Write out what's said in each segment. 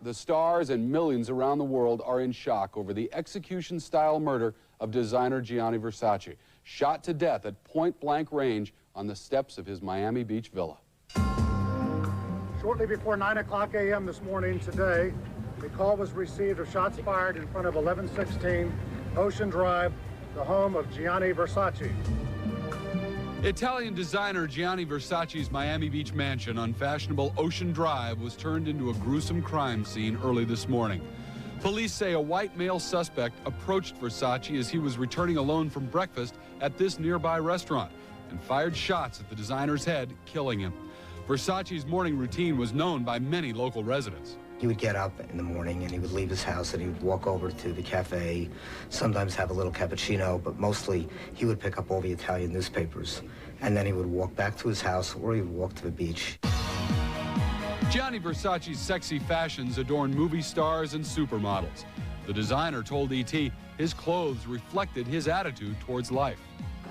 The stars and millions around the world are in shock over the execution-style murder of designer Gianni Versace, shot to death at point-blank range on the steps of his Miami Beach villa. Shortly before 9 o'clock a.m. this morning today, a call was received of shots fired in front of 1116 Ocean Drive, the home of Gianni Versace. Italian designer Gianni Versace's Miami Beach mansion on fashionable Ocean Drive was turned into a gruesome crime scene early this morning. Police say a white male suspect approached Versace as he was returning alone from breakfast at this nearby restaurant and fired shots at the designer's head, killing him. Versace's morning routine was known by many local residents. He would get up in the morning and he would leave his house and he would walk over to the cafe, sometimes have a little cappuccino, but mostly he would pick up all the Italian newspapers. And then he would walk back to his house or he would walk to the beach. Gianni Versace's sexy fashions adorn movie stars and supermodels. The designer told E.T. his clothes reflected his attitude towards life.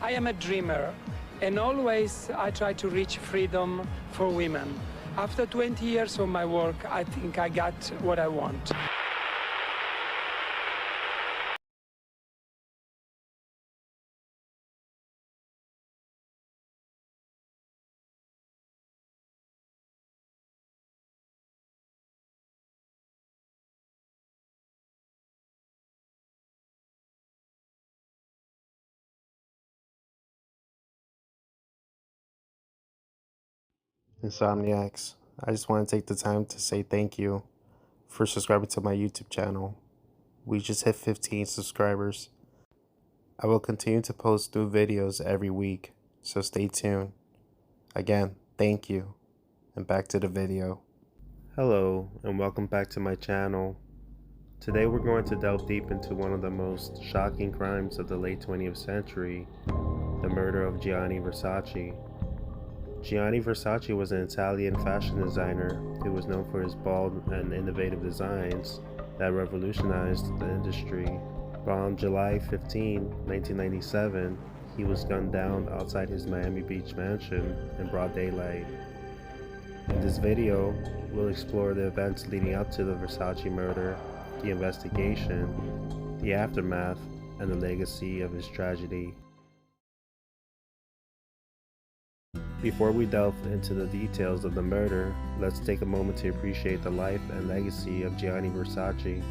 I am a dreamer, and always I try to reach freedom for women. After 20 years of my work, I think I got what I want. Insomniacs, I just want to take the time to say thank you for subscribing to my YouTube channel. We just hit 15 subscribers. I will continue to post new videos every week, so stay tuned. Again, thank you, and back to the video. Hello, and welcome back to my channel. Today we're going to delve deep into one of the most shocking crimes of the late 20th century, the murder of Gianni Versace. Gianni Versace was an Italian fashion designer who was known for his bold and innovative designs that revolutionized the industry. But on July 15, 1997, he was gunned down outside his Miami Beach mansion in broad daylight. In this video, we'll explore the events leading up to the Versace murder, the investigation, the aftermath, and the legacy of his tragedy. Before we delve into the details of the murder, let's take a moment to appreciate the life and legacy of Gianni Versace.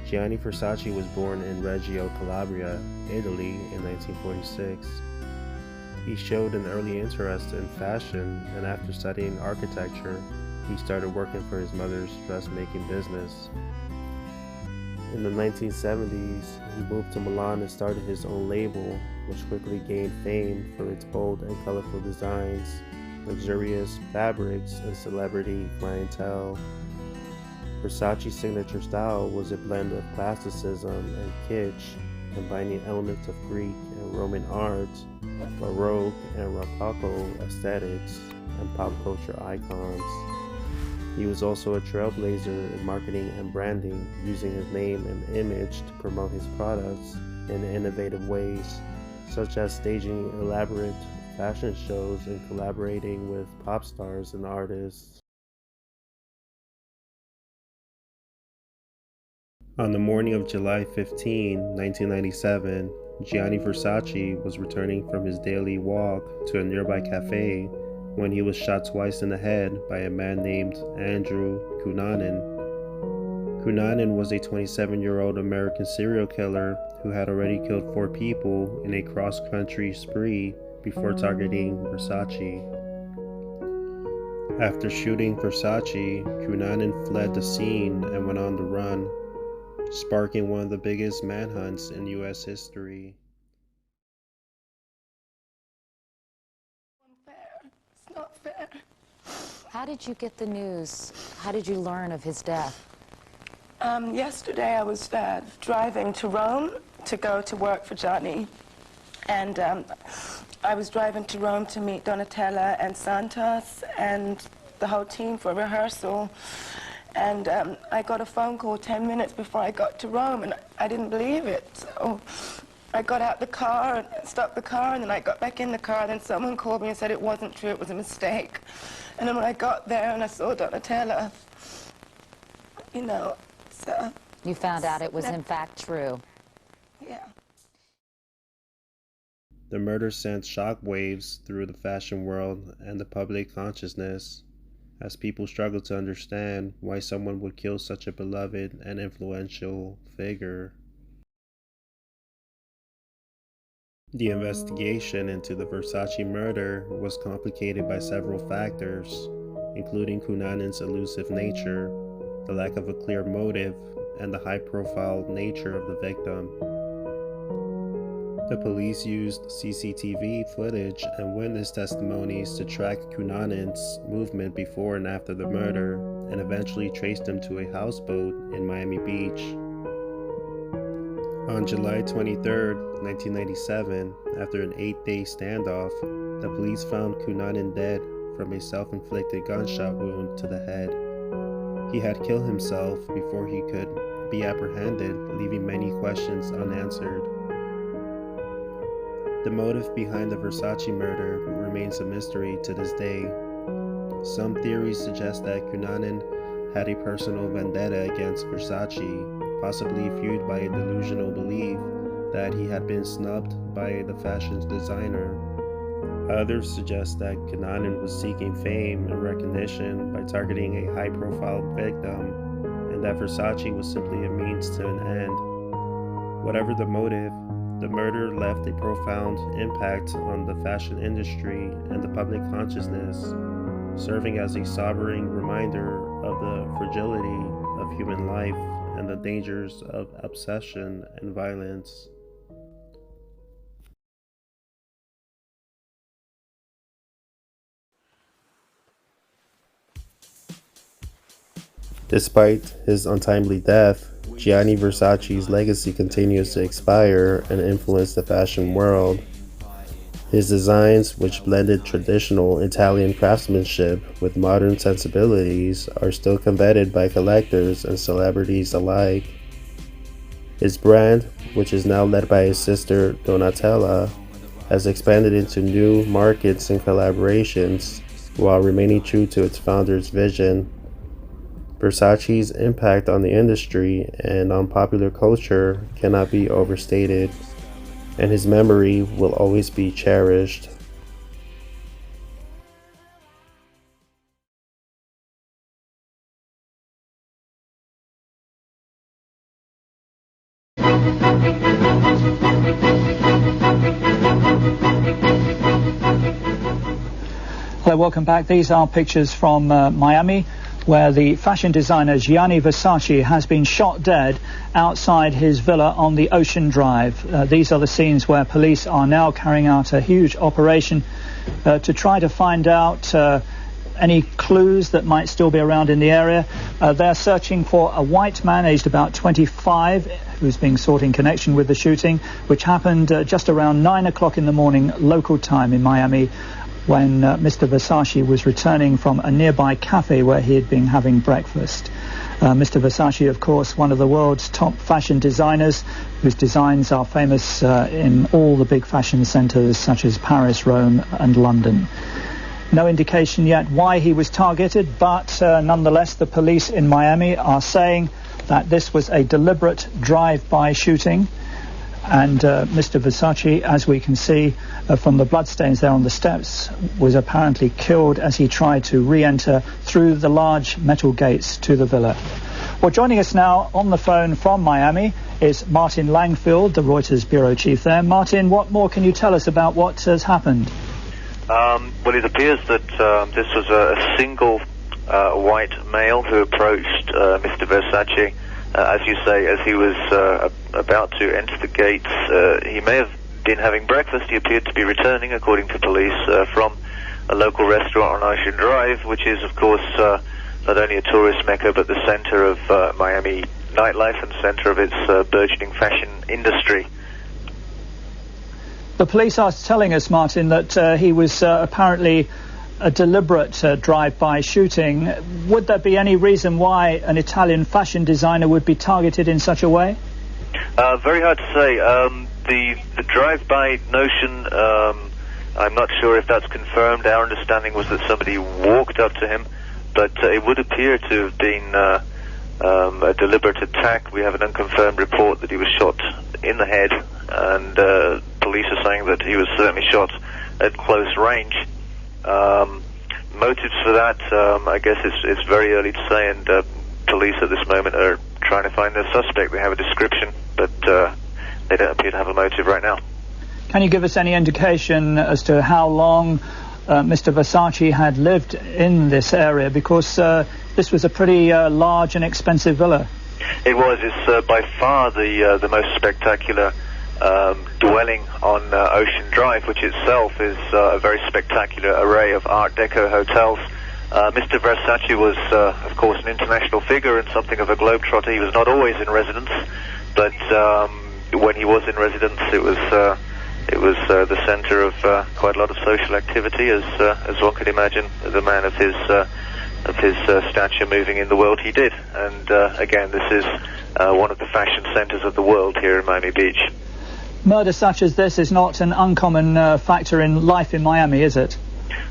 Gianni Versace was born in Reggio Calabria, Italy in 1946. He showed an early interest in fashion, and after studying architecture, he started working for his mother's dressmaking business. In the 1970s, he moved to Milan and started his own label, which quickly gained fame for its bold and colorful designs, luxurious fabrics, and celebrity clientele. Versace's signature style was a blend of classicism and kitsch, combining elements of Greek and Roman art, Baroque and Rococo aesthetics, and pop culture icons. He was also a trailblazer in marketing and branding, using his name and image to promote his products in innovative ways, such as staging elaborate fashion shows and collaborating with pop stars and artists. On the morning of July 15, 1997, Gianni Versace was returning from his daily walk to a nearby cafe when he was shot twice in the head by a man named Andrew Cunanan. Cunanan was a 27-year-old American serial killer who had already killed 4 people in a cross-country spree before targeting Versace. After shooting Versace, Cunanan fled the scene and went on the run, sparking one of the biggest manhunts in U.S. history. It's not fair. How did you get the news? How did you learn of his death? Yesterday I was driving to Rome to go to work for Gianni, and I was driving to Rome to meet Donatella and Santos and the whole team for rehearsal, and I got a phone call 10 minutes before I got to Rome, and I didn't believe it. So I got out the car and stopped the car, and then I got back in the car, and then someone called me and said it wasn't true, it was a mistake. And then when I got there and I saw Donatella, you know, so... You found out it was in fact true. Yeah. The murder sent shockwaves through the fashion world and the public consciousness as people struggled to understand why someone would kill such a beloved and influential figure. The investigation into the Versace murder was complicated by several factors, including Cunanan's elusive nature, the lack of a clear motive, and the high-profile nature of the victim. The police used CCTV footage and witness testimonies to track Cunanan's movement before and after the murder, and eventually traced him to a houseboat in Miami Beach. On July 23, 1997, after an 8-day standoff, the police found Cunanan dead from a self-inflicted gunshot wound to the head. He had killed himself before he could be apprehended, leaving many questions unanswered. The motive behind the Versace murder remains a mystery to this day. Some theories suggest that Cunanan had a personal vendetta against Versace, possibly fueled by a delusional belief that he had been snubbed by the fashion designer. Others suggest that Cunanan was seeking fame and recognition by targeting a high-profile victim, and that Versace was simply a means to an end. Whatever the motive, the murder left a profound impact on the fashion industry and the public consciousness, serving as a sobering reminder of the fragility of human life and the dangers of obsession and violence. Despite his untimely death, Gianni Versace's legacy continues to expire and influence the fashion world. His designs, which blended traditional Italian craftsmanship with modern sensibilities, are still coveted by collectors and celebrities alike. His brand, which is now led by his sister Donatella, has expanded into new markets and collaborations while remaining true to its founder's vision. Versace's impact on the industry and on popular culture cannot be overstated, and his memory will always be cherished. Hello, welcome back. These are pictures from Miami, where the fashion designer Gianni Versace has been shot dead outside his villa on the Ocean Drive. These are the scenes where police are now carrying out a huge operation to try to find out any clues that might still be around in the area. They're searching for a white man aged about 25 who's being sought in connection with the shooting, which happened just around 9 o'clock in the morning local time in Miami, when Mr. Versace was returning from a nearby cafe where he had been having breakfast. Mr. Versace, of course, one of the world's top fashion designers, whose designs are famous in all the big fashion centres such as Paris, Rome and London. No indication yet why he was targeted, but nonetheless the police in Miami are saying that this was a deliberate drive-by shooting. And Mr. Versace, as we can see from the bloodstains there on the steps, was apparently killed as he tried to re-enter through the large metal gates to the villa. Well, joining us now on the phone from Miami is Martin Langfield, the Reuters bureau chief there. Martin, what more can you tell us about what has happened? Well, it appears that this was a single white male who approached Mr. Versace. As you say, as he was about to enter the gates, he may have been having breakfast. He appeared to be returning, according to police, from a local restaurant on Ocean Drive, which is, of course, not only a tourist mecca, but the center of Miami nightlife and center of its burgeoning fashion industry. The police are telling us, Martin, that he was apparently a deliberate drive-by shooting. Would there be any reason why an Italian fashion designer would be targeted in such a way? Very hard to say. The drive-by notion, I'm not sure if that's confirmed. Our understanding was that somebody walked up to him, but it would appear to have been a deliberate attack. We have an unconfirmed report that he was shot in the head, and police are saying that he was certainly shot at close range. Motives for that, I guess it's very early to say, and police at this moment are trying to find their suspect. They have a description, but they don't appear to have a motive right now. Can you give us any indication as to how long Mr. Versace had lived in this area? Because this was a pretty large and expensive villa. It was. It's by far the most spectacular dwelling on Ocean Drive, which itself is a very spectacular array of Art Deco hotels. Mr. Versace was, of course, an international figure and something of a globetrotter. He was not always in residence, but when he was in residence, it was the center of quite a lot of social activity, as one could imagine. The man of his stature moving in the world, he did. And again, this is one of the fashion centers of the world here in Miami Beach. Murder such as this is not an uncommon factor in life in Miami, is it?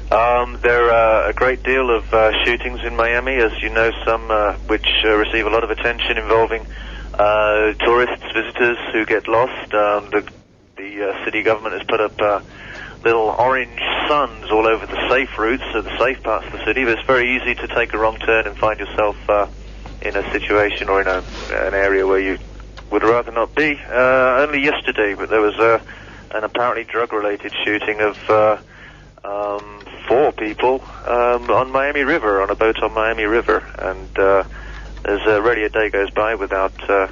There are a great deal of shootings in Miami, as you know, some which receive a lot of attention, involving tourists, visitors who get lost. The city government has put up little orange suns all over the safe routes, so the safe parts of the city, but it's very easy to take a wrong turn and find yourself in a situation or in an area where you would rather not be. Only yesterday, but there was an apparently drug-related shooting of 4 people on Miami River, on a boat on Miami River, and there's rarely a day goes by without a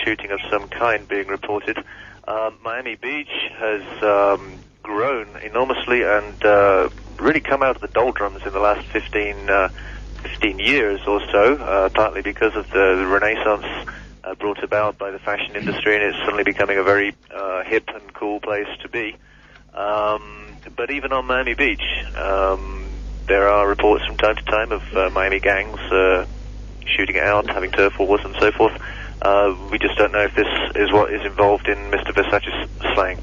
shooting of some kind being reported. Miami Beach has grown enormously and really come out of the doldrums in the last 15 years or so, partly because of the renaissance brought about by the fashion industry, and it's suddenly becoming a very hip and cool place to be. But even on Miami Beach, there are reports from time to time of Miami gangs shooting out, having turf wars and so forth. We just don't know if this is what is involved in Mr. Versace's slaying.